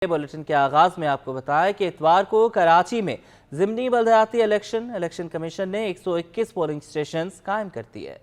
Bulletin के आगाज में आपको बताएं कि इतवार को कराची में ज़िमनी बलदियाती इलेक्शन कमीशन ने 121 पोलिंग स्टेशन कायम कर दिए।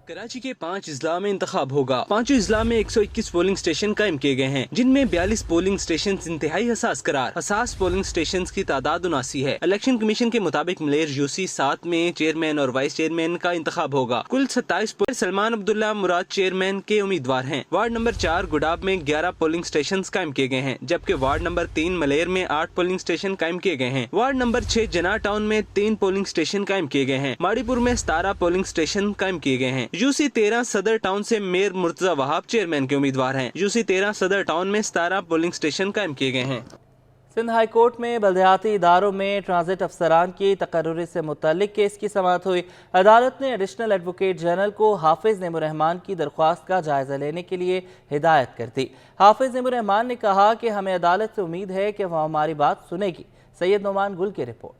कराची के 5 अजला में इंतखाब होगा। 5 अजला में 121 पोलिंग स्टेशन कायम किए गए हैं, जिनमें 42 पोलिंग स्टेशन इंतहाई हसास करार। हसास पोलिंग स्टेशन की तादाद 79 है। इलेक्शन कमीशन के मुताबिक मलेर यूसी 7 में चेयरमैन और वाइस चेयरमैन का इंतखाब होगा। कुल 27 पर सलमान अब्दुल्ला मुराद चेयरमैन के उम्मीदवार हैं। वार्ड नंबर 4 गुडाब में 11 पोलिंग स्टेशन कायम किए गए हैं, जबकि वार्ड नंबर 3 मलेर में 8 पोलिंग स्टेशन कायम किए गए हैं। वार्ड नंबर 6 जना टाउन में 3 पोलिंग स्टेशन कायम किए गए हैं। माड़ीपुर में 17 पोलिंग स्टेशन कायम किए गए हैं। यूसी 13 सदर टाउन से मेयर मुर्तजा वहाब चेयरमैन के उम्मीदवार हैं। यूसी 13 सदर टाउन में 17 पोलिंग स्टेशन कायम किए गए हैं। सिंध हाई कोर्ट में बलदियाती इदारों में ट्रांजिट अफसरान की तकर्रुरी से मुतल्लिक केस की समाअत हुई। अदालत ने एडिशनल एडवोकेट जनरल को हाफिज नईमुर्रहमान की दरख्वास्त का जायजा लेने के लिए हिदायत कर दी। हाफिज नईमुर्रहमान ने कहा कि हमें अदालत से उम्मीद है कि वह हमारी बात सुनेगी। सैयद नोमान गुल की रिपोर्ट।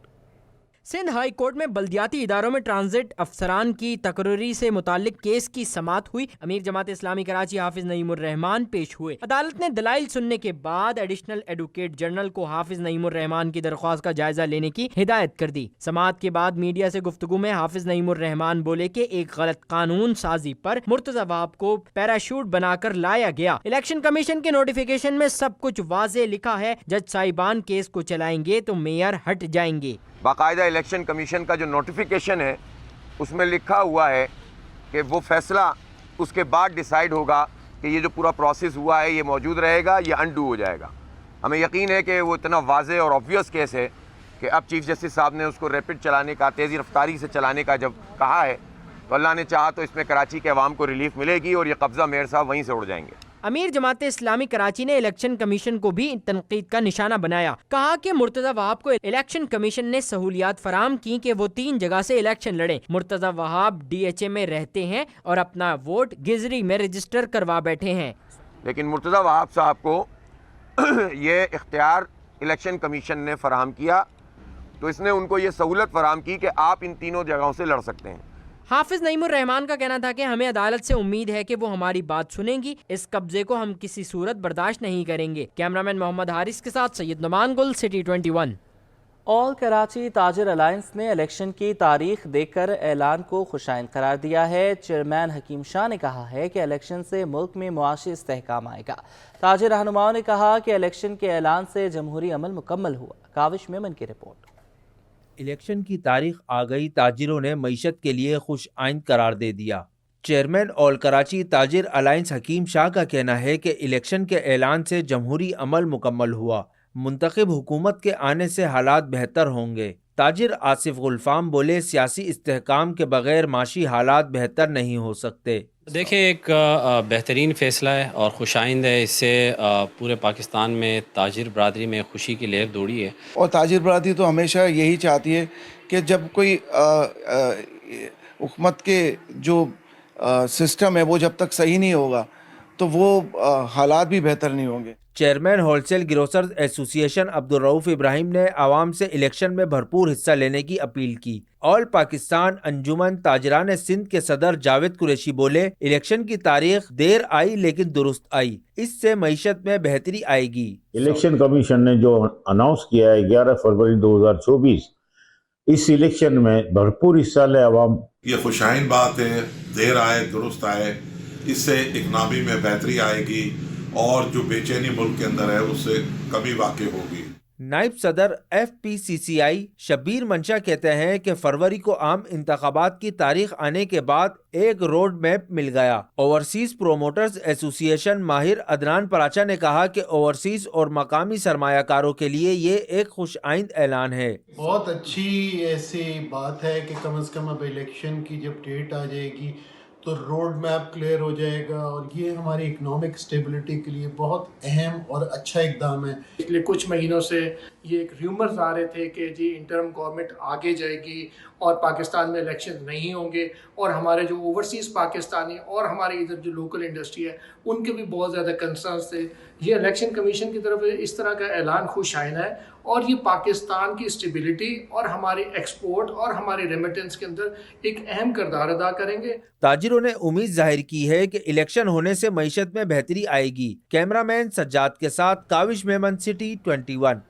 सिंध हाई कोर्ट में बल्दियाती इदारों में ट्रांजिट अफसरान की तकर्रुरी से मुतालिक केस की समाअत हुई। अमीर जमात इस्लामी कराची हाफिज नईमुर्रहमान पेश हुए। अदालत ने दलाइल सुनने के बाद एडिशनल एडवोकेट जनरल को हाफिज नईमुर्रहमान की दरख्वास्त का जायजा लेने की हिदायत कर दी। समाअत के बाद मीडिया से गुफ्तगू में हाफिज नईमुर्रहमान बोले कि एक गलत कानून साजी पर मुर्तजा वहाब को पैराशूट बनाकर लाया गया। इलेक्शन कमीशन के नोटिफिकेशन में सब कुछ वाज़ेह लिखा है। जज साहिबान केस को चलाएंगे तो मेयर हट जाएंगे। बाकायदा इलेक्शन कमीशन का जो नोटिफिकेशन है उसमें लिखा हुआ है कि वो फैसला उसके बाद डिसाइड होगा कि ये जो पूरा प्रोसेस हुआ है ये मौजूद रहेगा या अनडू हो जाएगा। हमें यकीन है कि वो इतना वाज़े और ऑब्वियस केस है कि अब चीफ जस्टिस साहब ने उसको रैपिड चलाने का, तेज़ी रफ्तारी से चलाने का जब कहा है तो अल्लाह ने चाहा तो इसमें कराची के अवाम को रिलीफ मिलेगी और ये कब्ज़ा मेयर साहब वहीं से उड़ जाएंगे। अमीर जमात इस्लामी कराची ने इलेक्शन कमीशन को भी तनकीद का निशाना बनाया। कहा कि मुर्तजा वहाब को इलेक्शन कमीशन ने सहूलियात फराम की कि वो 3 जगह से इलेक्शन लड़े। मुर्तजा वहाब DHA में रहते हैं और अपना वोट गिजरी में रजिस्टर करवा बैठे हैं। लेकिन मुर्तजा वहाब साहब को ये इख्तियार इलेक्शन कमीशन ने फराहम किया, तो इसने उनको ये सहूलत फराहम की कि आप इन तीनों जगहों से लड़ सकते हैं। हाफिज नईमुर्रहमान का कहना था कि हमें अदालत से उम्मीद है कि वो हमारी बात सुनेंगी। इस कब्जे को हम किसी सूरत बर्दाश्त नहीं करेंगे। कैमरामैन मोहम्मद हारिस के साथ सैयद नुमान गुल, सिटी 21। ऑल कराची ताजिर अलायंस ने इलेक्शन की तारीख देकर ऐलान को खुशाइन करार दिया है। चेयरमैन हकीम शाह ने कहा है कि इलेक्शन से मुल्क में मुआशी इस्तेहकाम आएगा। ताजिर रहनुमाओं ने कहा कि इलेक्शन के ऐलान से जमहूरी अमल मुकम्मल हुआ। काविश मेमन की रिपोर्ट। इलेक्शन की तारीख आ गई, ताजिरों ने मईशत के लिए खुश आइंद करार दे दिया। चेयरमैन ऑल कराची ताजिर अलायंस हकीम शाह का कहना है कि इलेक्शन के ऐलान से जमहूरी अमल मुकम्मल हुआ। मुंतखब हुकूमत के आने से हालात बेहतर होंगे। ताजिर आसिफ गुलफाम बोले, सियासी इस्तेहकाम के बगैर माशी हालात बेहतर नहीं हो सकते। देखिए, एक बेहतरीन फ़ैसला है और खुशाइंद है। इससे पूरे पाकिस्तान में ताजिर बरादरी में खुशी की लहर दौड़ी है। और ताजिर बरादरी तो हमेशा यही चाहती है कि जब कोई हुकूमत के जो सिस्टम है वो जब तक सही नहीं होगा तो वो हालात भी बेहतर नहीं होंगे। Chairman wholesale grocers association Abdul Rauf Ibrahim ने आवाम से इलेक्शन में भरपूर हिस्सा लेने की अपील की। ऑल पाकिस्तान अंजुमन ताजरान सिंध के सदर जावेद कुरैशी बोले, इलेक्शन की तारीख देर आई लेकिन दुरुस्त आई, इससे मईशत में बेहतरी आएगी। इलेक्शन कमीशन ने जो अनाउंस किया है 11 फरवरी 2024, इस इलेक्शन में भरपूर हिस्सा ले आवाम। ये खुशाइन बात है, देर आए दुरुस्त आए, इससे इकनॉमी में बेहतरी आएगी और जो बेचैनी मुल्क के अंदर है उससे कमी वाक़ई होगी। नायब सदर FPCCI शब्बीर मंशा कहते हैं कि फरवरी को आम इंतखाबात की तारीख आने के बाद एक रोड मैप मिल गया। ओवरसीज प्रोमोटर्स एसोसिएशन माहिर अदनान पराचा ने कहा कि ओवरसीज और मकामी सरमायाकारों के लिए ये एक खुश आइंद ऐलान है। बहुत अच्छी ऐसी बात है कि कम से कम अब इलेक्शन की जब डेट आ जाएगी तो रोड मैप क्लियर हो जाएगा और ये हमारी इकोनॉमिक स्टेबिलिटी के लिए बहुत अहम और अच्छा इकदाम है। पिछले कुछ महीनों से ये एक र्यूमर्स आ रहे थे कि जी इंटरम गवर्नमेंट आगे जाएगी और पाकिस्तान में इलेक्शन नहीं होंगे और हमारे जो ओवरसीज़ पाकिस्तानी और हमारे इधर जो लोकल इंडस्ट्री है उनके भी बहुत ज़्यादा कंसर्न्स थे ये इलेक्शन कमीशन की तरफ इस तरह का ऐलान खुश आइंदा है और ये पाकिस्तान की स्टेबिलिटी और हमारी एक्सपोर्ट और हमारी रेमिटेंस के अंदर एक अहम किरदार अदा करेंगे। ताजिरों ने उम्मीद जाहिर की है कि इलेक्शन होने से मईशत में बेहतरी आएगी। कैमरामैन सज्जाद के साथ काविश मेमन, सिटी 21।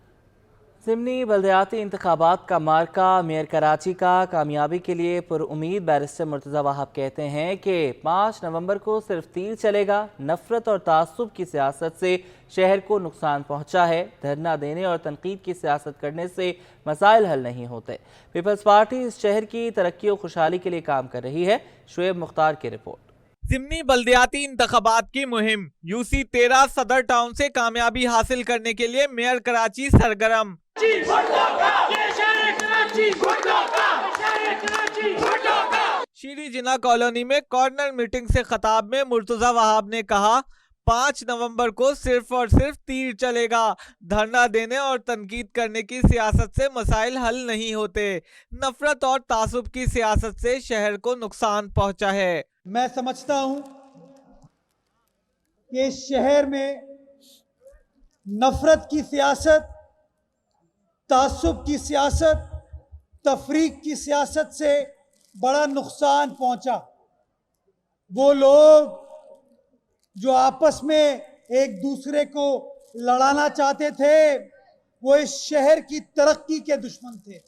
ज़िमनी बल्दियाती इंतखाबात का मार्का मेयर कराची का कामयाबी के लिए पुरुम्मीद बैरिस्टर मुर्तज़ा वहाब कहते हैं कि 5 नवंबर को सिर्फ तीर चलेगा। नफरत और तासुब की सियासत से शहर को नुकसान पहुंचा है। धरना देने और तनकीद की सियासत करने से मसाइल हल नहीं होते। पीपल्स पार्टी इस शहर की तरक्की और खुशहाली के लिए काम कर रही है। शुएब मुख्तार की रिपोर्ट। ज़िमनी बल्दियाती इंतखाबात की मुहिम UC 13 सदर टाउन से कामयाबी हासिल करने के लिए मेयर कराची सरगर्म। शीरी जिना कॉलोनी में कॉर्नर मीटिंग से खिताब में मुर्तज़ा वहाब ने कहा 5 नवंबर को सिर्फ और सिर्फ तीर चलेगा। धरना देने और तनकीद करने की सियासत से मसाइल हल नहीं होते। नफरत और तासुब की सियासत से शहर को नुकसान पहुंचा है। मैं समझता हूं कि इस शहर में नफरत की सियासत, तासुब की सियासत, तफरीक की सियासत से बड़ा नुकसान पहुंचा। वो लोग जो आपस में एक दूसरे को लड़ाना चाहते थे वो इस शहर की तरक्की के दुश्मन थे।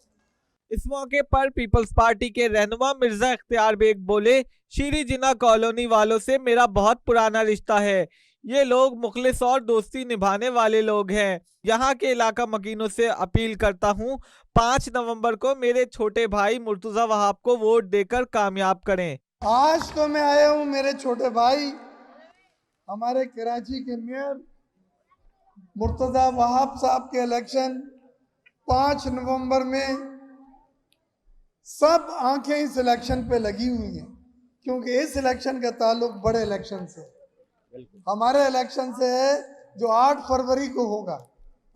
इस मौके पर पीपल्स पार्टी के रहनुमा मिर्जा इख्तियार बेग बोले, शीरी जिना कॉलोनी वालों से मेरा बहुत पुराना रिश्ता है। ये लोग मुखलिस और दोस्ती निभाने वाले लोग हैं। यहाँ के इलाका मकीनों से अपील करता हूँ 5 नवंबर को मेरे छोटे भाई मुर्तज़ा वहाब को वोट देकर कामयाब करें। आज तो मैं आया हूँ मेरे छोटे भाई हमारे कराची के मेयर मुर्तज़ा वहाब साहब के इलेक्शन 5 नवंबर में सब आंखें इस इलेक्शन पे लगी हुई हैं क्योंकि इस इलेक्शन का ताल्लुक बड़े इलेक्शन से हमारे इलेक्शन से है जो 8 फरवरी को होगा।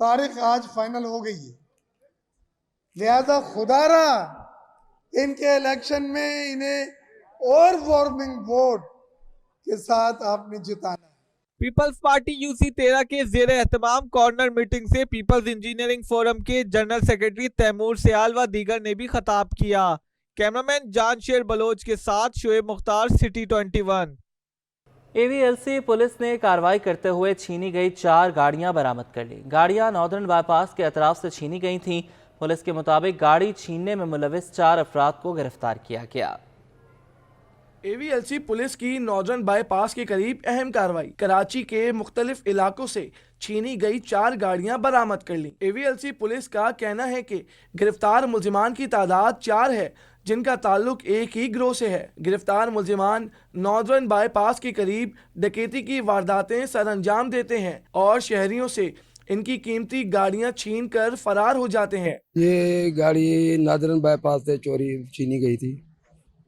तारीख आज फाइनल हो गई है, लिहाजा खुदारा इनके इलेक्शन में इन्हें और वार्मिंग वोट के साथ आपने जिताना है। पीपल्स पार्टी UC 13 के ज़ेर एहतमाम कॉर्नर मीटिंग से पीपल्स इंजीनियरिंग फोरम के जनरल सेक्रेटरी तैमूर सियाल व दीगर ने भी खिताब किया। कैमरामैन जानशेर बलोच के साथ Shoaib Mukhtar, city 21। AVLC police ने कार्रवाई करते हुए छीनी गई 4 गाड़ियां बरामद कर ली। गाड़ियां नॉर्दर्न बाईपास के अतराफ से छीनी गई थीं। पुलिस के मुताबिक गाड़ी छीनने में मुलविस 4 अफराद को गिरफ्तार किया गया। AVLC पुलिस की नॉर्दर्न बाईपास के करीब अहम कार्रवाई। कराची के मुख्तलिफ इलाकों से छीनी गई 4 गाड़ियां बरामद कर ली। AVLC पुलिस का कहना है कि गिरफ्तार मुल्जिमान की तादाद 4 है जिनका ताल्लुक एक ही गिरोह से है। गिरफ्तार मुल्जिमान नॉर्दर्न बाईपास के करीब डकैती की वारदातें सर अंजाम देते हैं और शहरियों से इनकी कीमती गाड़ियां छीन कर फरार हो जाते हैं। ये गाड़ी नॉर्दर्न बाईपास से चोरी छीनी गई थी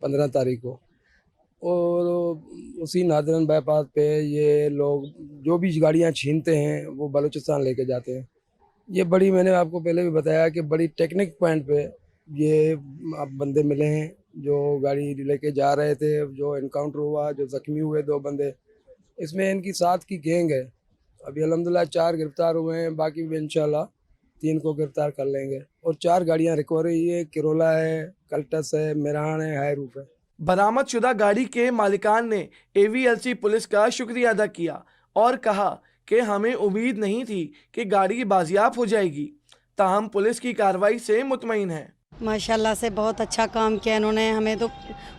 15 तारीख को और उसी नॉर्दर्न बाईपास पे ये लोग जो भी गाड़ियां छीनते हैं वो बलूचिस्तान लेके जाते हैं। ये बड़ी, मैंने आपको पहले भी बताया कि बड़ी टेक्निक पॉइंट पे ये अब बंदे मिले हैं जो गाड़ी लेके जा रहे थे, जो इनकाउंटर हुआ, जो जख्मी हुए 2 बंदे, इसमें इनकी 7 की गैंग है। अभी अल्हम्दुलिल्लाह 4 गिरफ्तार हुए हैं, बाकी भी इंशाल्लाह 3 को गिरफ्तार कर लेंगे। और 4 गाड़ियां रिकवरी है, किरोला है, कल्टस है, मेरान है, हाई रूफ है। बरामद शुदा गाड़ी के मालिकान ने AVLC पुलिस का शुक्रिया अदा किया और कहा कि हमें उम्मीद नहीं थी कि गाड़ी बाजियाब हो जाएगी, ताहम पुलिस की कार्रवाई से मुतमईन है। माशाल्लाह से बहुत अच्छा काम किया इन्होंने, हमें तो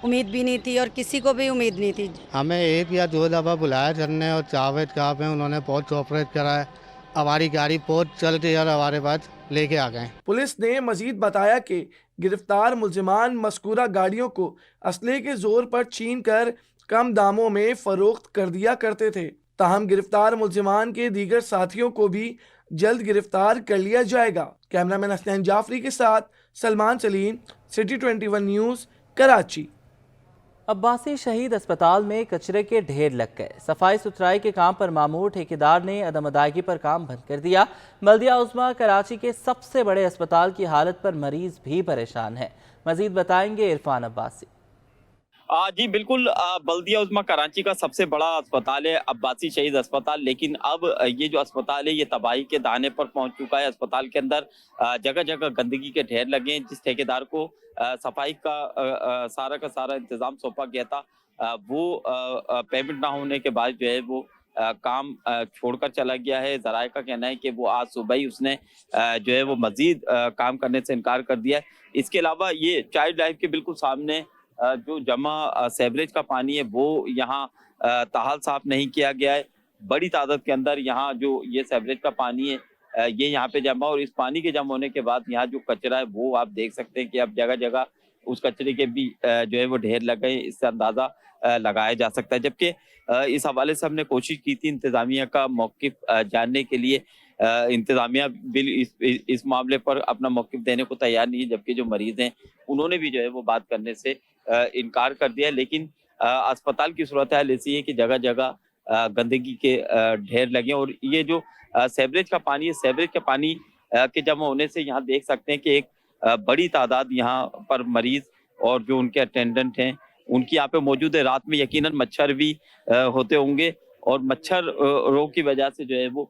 उम्मीद भी नहीं थी और किसी को भी उम्मीद नहीं थी। हमें 1 या 2 दफ़ा बुलाया करने और जावेद साहब हैं, उन्होंने बहुत कोऑपरेट करा है। हमारी गाड़ी बहुत जल्दी और हमारे पास लेके आ गए। पुलिस ने मजीद बताया कि गिरफ्तार मुल्जिमान मस्कूरा गाड़ियों को असले के जोर पर छीन कर कम दामों में फरोख्त कर दिया करते थे। ताहम गिरफ्तार मुल्जिमान के दीगर साथियों को भी जल्द गिरफ्तार कर लिया जाएगा। कैमरामैन हसनैन जाफरी के साथ सलमान सलीम, सिटी 21 न्यूज़, कराची। अब्बासी शहीद अस्पताल में कचरे के ढेर लग गए। सफाई सुथराई के काम पर मामूर ठेकेदार ने अदम अदायगी पर काम बंद कर दिया। बल्दिया उस्मा कराची के सबसे बड़े अस्पताल की हालत पर मरीज भी परेशान है। मजीद बताएंगे इरफान अब्बासी। जी बिल्कुल, बल्दिया उज़्मा कराची का सबसे बड़ा अस्पताल है अब्बासी शहीद अस्पताल, लेकिन अब ये जो अस्पताल है ये तबाही के दाने पर पहुंच चुका है। अस्पताल के अंदर जगह जगह गंदगी के ढेर लगे हैं। जिस ठेकेदार को सफाई का सारा इंतजाम सौंपा गया था, वो पेमेंट ना होने के बाद जो है वो काम छोड़कर चला गया है। ज़राए का कहना है कि वो आज सुबह ही उसने जो है वो मजीद काम करने से इनकार कर दिया है। इसके अलावा ये चाइल्ड लाइफ के बिल्कुल सामने जो जमा सेवरेज का पानी है वो यहाँ ताहाल साफ नहीं किया गया है। बड़ी तादाद के अंदर यहाँ जो ये सेवरेज का पानी है ये यहाँ पे जमा, और इस पानी के जमा होने के बाद यहाँ जो कचरा है वो आप देख सकते हैं कि अब जगह जगह उस कचरे के भी जो है वो ढेर लग गए। इससे अंदाजा लगाया जा सकता है। जबकि इस हवाले से हमने कोशिश की थी इंतजामिया का मौक़िफ़ जानने के लिए। इंतजामिया इस मामले पर अपना मौक़िफ़ देने को तैयार नहीं है, जबकि जो मरीज हैं उन्होंने भी जो है वो बात करने से इनकार कर दिया। लेकिन अस्पताल की सूरत हाल ऐसी है कि जगह जगह गंदगी के ढेर लगे, और ये जो सेवरेज का पानी है, सेवरेज के पानी के जमा होने से यहाँ देख सकते हैं कि एक बड़ी तादाद यहाँ पर मरीज और जो उनके अटेंडेंट हैं उनकी यहाँ पे मौजूद है। रात में यकीनन मच्छर भी होते होंगे, और मच्छर रोग की वजह से जो है वो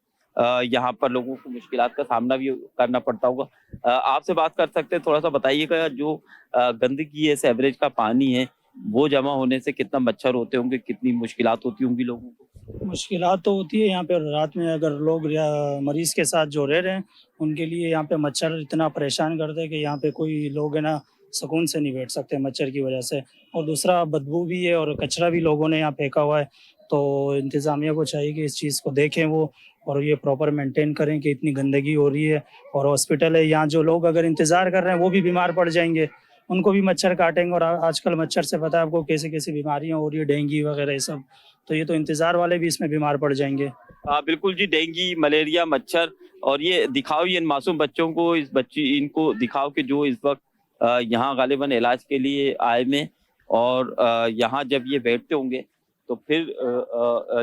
यहाँ पर लोगों को मुश्किलात का सामना भी करना पड़ता होगा। आपसे बात कर सकते हैं, थोड़ा सा बताइएगा, जो गंदगी है, सेवरेज का पानी है, वो जमा होने से कितना मच्छर होते होंगे, कितनी मुश्किलात होती होंगी लोगों को? मुश्किलात तो होती है यहाँ पे। रात में अगर लोग या मरीज के साथ जो रह रहे हैं उनके लिए यहाँ पे मच्छर इतना परेशान करते हैं कि यहाँ पे कोई लोग है ना सुकून से नहीं बैठ सकते मच्छर की वजह से। और दूसरा बदबू भी है और कचरा भी लोगों ने यहाँ फेंका हुआ है। तो इंतज़ामिया को चाहिए कि इस चीज़ को देखें वो, और ये प्रॉपर मेंटेन करें कि इतनी गंदगी हो रही है। और हॉस्पिटल है, यहाँ जो लोग अगर इंतज़ार कर रहे हैं वो भी बीमार पड़ जाएंगे, उनको भी मच्छर काटेंगे। और आजकल मच्छर से पता है आपको कैसी कैसी बीमारियाँ हो रही है, डेंगू वगैरह ये सब। तो ये तो इंतज़ार वाले भी इसमें बीमार पड़ जाएंगे। बिल्कुल जी, डेंगू, मलेरिया, मच्छर, और ये दिखाओ ये इन मासूम बच्चों को, इनको दिखाओ कि जो इस वक्त यहाँ गालिबन इलाज के लिए आए में, और यहाँ जब ये बैठते होंगे तो फिर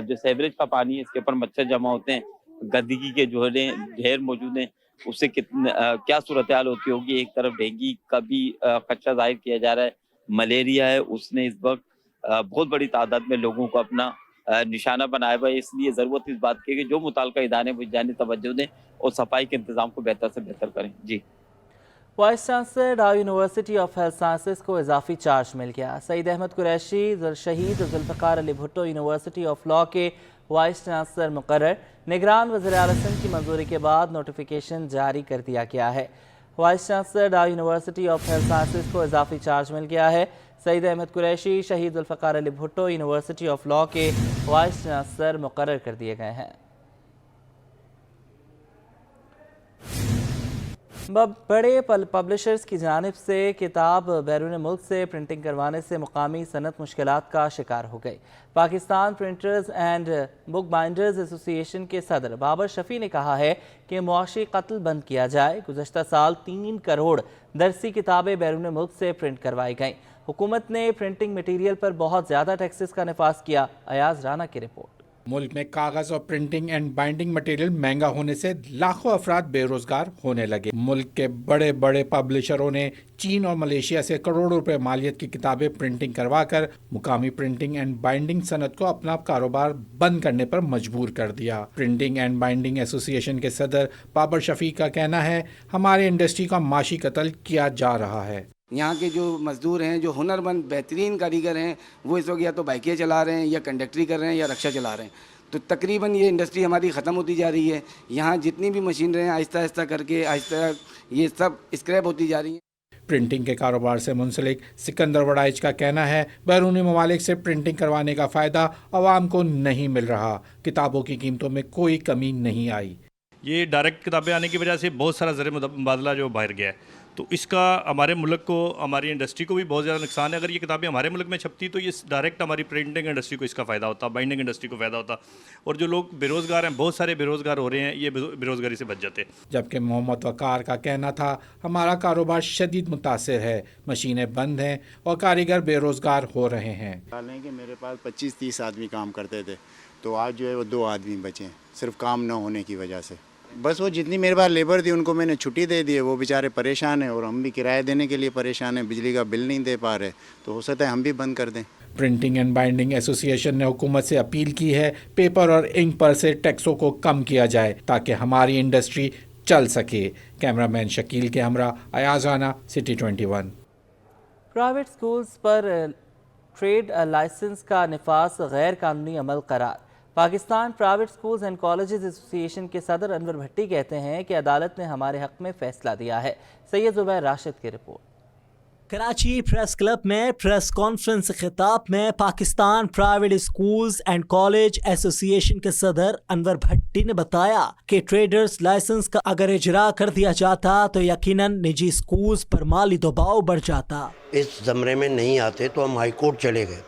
जो सेवरेज का पानी है इसके ऊपर मच्छर जमा होते हैं, गंदगी के जो ढेर मौजूद हैं, उससे कितने क्या सूरत हाल होती होगी। एक तरफ डेंगू का भी खदशा जाहिर किया जा रहा है, मलेरिया है, उसने इस वक्त बहुत बड़ी तादाद में लोगों को अपना निशाना बनाया हुआ है। इसलिए ज़रूरत इस बात की कि जो मुताल्लिका इदारे विज्ञानी तवज्जो दें और सफाई के इंतजाम को बेहतर से बेहतर करें। जी। Vice chancellor Dow university of health sciences को इजाफी चार्ज मिल गया। Saeed Ahmed Qureshi Shaheed Zulfikar Ali Bhutto university of law के वाइस चांसलर मुकर्रर। निगरान वज़ीर-ए-आला सिंध की मंजूरी के बाद नोटिफिकेशन जारी कर दिया गया है। Vice chancellor Dow university of health sciences को इजाफी चार्ज मिल गया है। Saeed Ahmed Qureshi Shaheed Zulfikar Ali Bhutto university of law के वाइस चांसलर मुकर्रर कर दिए गए हैं। बड़े पब्लिशर्स की जानिब से किताब बैरून मुल्क से प्रिंटिंग करवाने से मुकामी सनत मुश्किलात का शिकार हो गई। Pakistan printers and book binders association के सदर बाबर शफी ने कहा है कि मुआशी कत्ल बंद किया जाए। गुज़श्ता साल 3 करोड़ दरसी किताबें बैरून मुल्क से प्रिंट करवाई गईं। हुकूमत ने प्रिंटिंग मटीरियल पर बहुत ज़्यादा टैक्सेस का नफाज किया। अयाज राना की रिपोर्ट। मुल्क में कागज और प्रिंटिंग एंड बाइंडिंग मटेरियल महंगा होने से लाखों अफराद बेरोजगार होने लगे। मुल्क के बड़े बड़े पब्लिशरों ने चीन और मलेशिया से करोड़ों रुपए मालियत की किताबें प्रिंटिंग करवाकर मुकामी प्रिंटिंग एंड बाइंडिंग सनत को अपना कारोबार बंद करने पर मजबूर कर दिया। प्रिंटिंग एंड बाइंडिंग एसोसिएशन के सदर बाबर शफी का कहना है, हमारे इंडस्ट्री का माशी कत्ल किया जा रहा है। यहाँ के जो मजदूर हैं, जो हुनरमंद बेहतरीन कारीगर हैं, वो इस वक्त या तो बाइकें चला रहे हैं, या कंडक्टरी कर रहे हैं, या रक्षा चला रहे हैं। तो तकरीबन ये इंडस्ट्री हमारी ख़त्म होती जा रही है। यहाँ जितनी भी मशीनरें हैं आहिस्ता आहिस्ता करके ये सब स्क्रैप होती जा रही हैं। प्रिंटिंग के कारोबार से मुंसलिक सिकंदर वड़ाइच का कहना है, बैरूनी ममालिक से प्रिंटिंग करवाने का फ़ायदा आवाम को नहीं मिल रहा। किताबों की कीमतों में कोई कमी नहीं आई। ये डायरेक्ट किताबें आने की वजह से बहुत सारा ज़र मुबादला जो बाहर गया है, तो इसका हमारे मुल्क को, हमारी इंडस्ट्री को भी बहुत ज़्यादा नुकसान है। अगर ये किताबें हमारे मुल्क में छपती तो ये डायरेक्ट हमारी प्रिंटिंग इंडस्ट्री को इसका फ़ायदा होता, बाइंडिंग इंडस्ट्री को फ़ायदा होता, और जो लोग बेरोज़गार हैं, बहुत सारे बेरोज़गार हो रहे हैं, ये बेरोज़गारी से बच जाते। जबकि मोहम्मद वकार का कहना था, हमारा कारोबार शदीद मुतासिर है, मशीनें बंद हैं और कारीगर बेरोज़गार हो रहे हैं। कि मेरे पास 25-30 आदमी काम करते थे, तो आज जो है वो 2 आदमी बचे हैं, सिर्फ काम न होने की वजह से। बस वो जितनी मेरे पास लेबर थी उनको मैंने छुट्टी दे दी है, वो बेचारे परेशान हैं और हम भी किराया देने के लिए परेशान हैं, बिजली का बिल नहीं दे पा रहे, तो हो सकता है हम भी बंद कर दें। प्रिंटिंग एंड बाइंडिंग एसोसिएशन ने हुकूमत से अपील की है पेपर और इंक पर से टैक्सों को कम किया जाए ताकि हमारी इंडस्ट्री चल सके। कैमरामैन शकील के हमरा Ayaz Rana, city 21। Private schools पर ट्रेड लाइसेंस का निफाज गैर कानूनी अमल करार। Pakistan private schools and colleges association के सदर अनवर भट्टी कहते हैं कि अदालत ने हमारे हक में फैसला दिया है। सैयद जुबैर राशिद की रिपोर्ट। कराची प्रेस क्लब में प्रेस कॉन्फ्रेंस खिताब में Pakistan private schools and college association के सदर अनवर भट्टी ने बताया कि ट्रेडर्स लाइसेंस का अगर इजरा कर दिया जाता तो यकीनन निजी स्कूल्स पर माली दबाव बढ़ जाता। इस ज़मरे में नहीं आते तो हम हाई कोर्ट चले गए।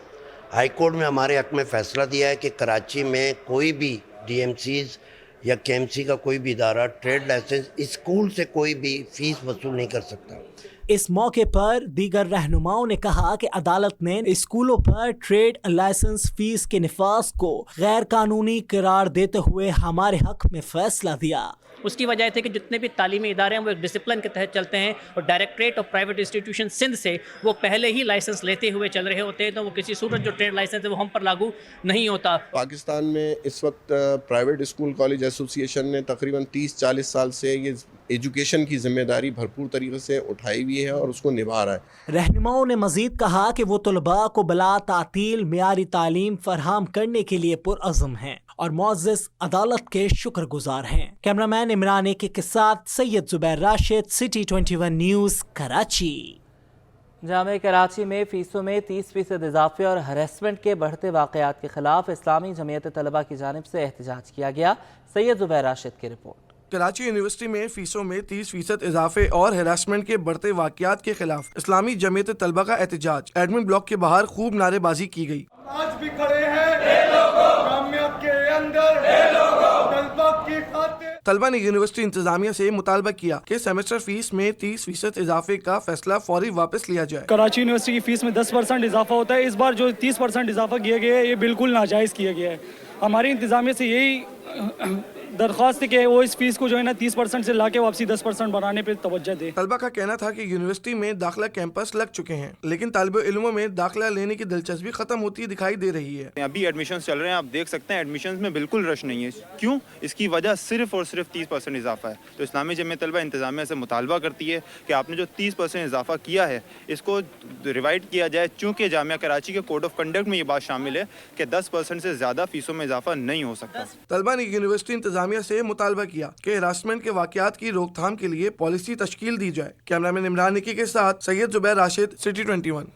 हाई कोर्ट में हमारे हक में फैसला दिया है कि कराची में कोई भी डीएमसीज या केएमसी का कोई भी इदारा ट्रेड लाइसेंस स्कूल से कोई भी फीस वसूल नहीं कर सकता। इस मौके पर दीगर रहनुमाओं ने कहा कि अदालत ने स्कूलों पर ट्रेड लाइसेंस फीस के निफाज को गैर कानूनी करार देते हुए हमारे हक में फैसला दिया। उसकी वजह थी कि जितने भी तालीमी इदारे हैं वो एक डिसिप्लिन के तहत चलते हैं और directorate of private institution Sindh से वो पहले ही लाइसेंस लेते हुए चल रहे होते हैं, तो वो किसी सूरत जो ट्रेड लाइसेंस है वो हम पर लागू नहीं होता। पाकिस्तान में इस वक्त प्राइवेट स्कूल कॉलेज एसोसिएशन ने तकरीबन 30-40 साल से ये एजुकेशन की जिम्मेदारी भरपूर तरीके से उठाई हुई है और उसको निभा रहा है। रहनुमाओं ने मजीद कहा कि वो तलबा को बला तातील मियारी तालीम फरहम करने के लिए पुरअज़्म हैं और मुअज़्ज़ज़ अदालत के शुक्रगुजार हैं। कैमरामैन इमरान एके के साथ सैयद जुबैर राशिद, सिटी 21 न्यूज़, कराची। जामे कराची में फीसों में 30% इजाफे और हरेसमेंट के बढ़ते वाक़यात के खिलाफ इस्लामी जमीयत तलबा की जानिब से एहतजाज किया गया। सैयद जुबैर राशिद की रिपोर्ट। कराची यूनिवर्सिटी में फीसों में 30% इजाफे और हरासमेंट के बढ़ते वाक़यात के खिलाफ इस्लामी जमीयत तलबा का एहतजाज। एडमिन ब्लॉक के बाहर खूब नारेबाजी की गई। आज भी खड़े हैं जामिया के अंदर तलबा की खातिर। तलबा ने यूनिवर्सिटी इंतजामिया से मुतालबा किया कि सेमेस्टर फीस में 30% इजाफे का फैसला फौरी वापस लिया जाए। कराची यूनिवर्सिटी की फीस में 10% इजाफा होता है, इस बार जो 30% इजाफा किया गया है ये बिल्कुल नाजायज़ किया गया है। हमारी इंतजामिया से यही दरख्वास्त है कि वो इस फीस को जो है ना 30% से लाके वापसी 10% बढ़ाने पे तवज्जो दे। तलबा का कहना था कि यूनिवर्सिटी में दाखिला कैंपस लग चुके हैं, लेकिन तालिब इल्मों में दाखिला लेने की दिलचस्पी खत्म होती दिखाई दे रही है। अभी एडमिशन्स चल रहे हैं, आप देख सकते हैं एडमिशन्स में बिल्कुल रश नहीं है। क्यों? इसकी वजह सिर्फ और सिर्फ 30% इजाफा है। तो इस्लामी जमीयत तलबा इंतजामिया से मुतालबा करती है कि आपने जो 30% इजाफा किया है इसको रिवाइड किया जाए, चूँकि जामिया कराची के कोड ऑफ कंडक्ट में ये बात शामिल है कि 10% से ज़्यादा फीसों में इजाफा नहीं हो सकता। तलबा ने यूनिवर्सिटी इंतजामिया से मुतालबा किया कि हरासमेंट के वाकयात की रोकथाम के लिए पॉलिसी तश्कील दी जाए। कैमरामैन इमरान निकी के साथ सैयद जुबैर राशिद, सिटी 21।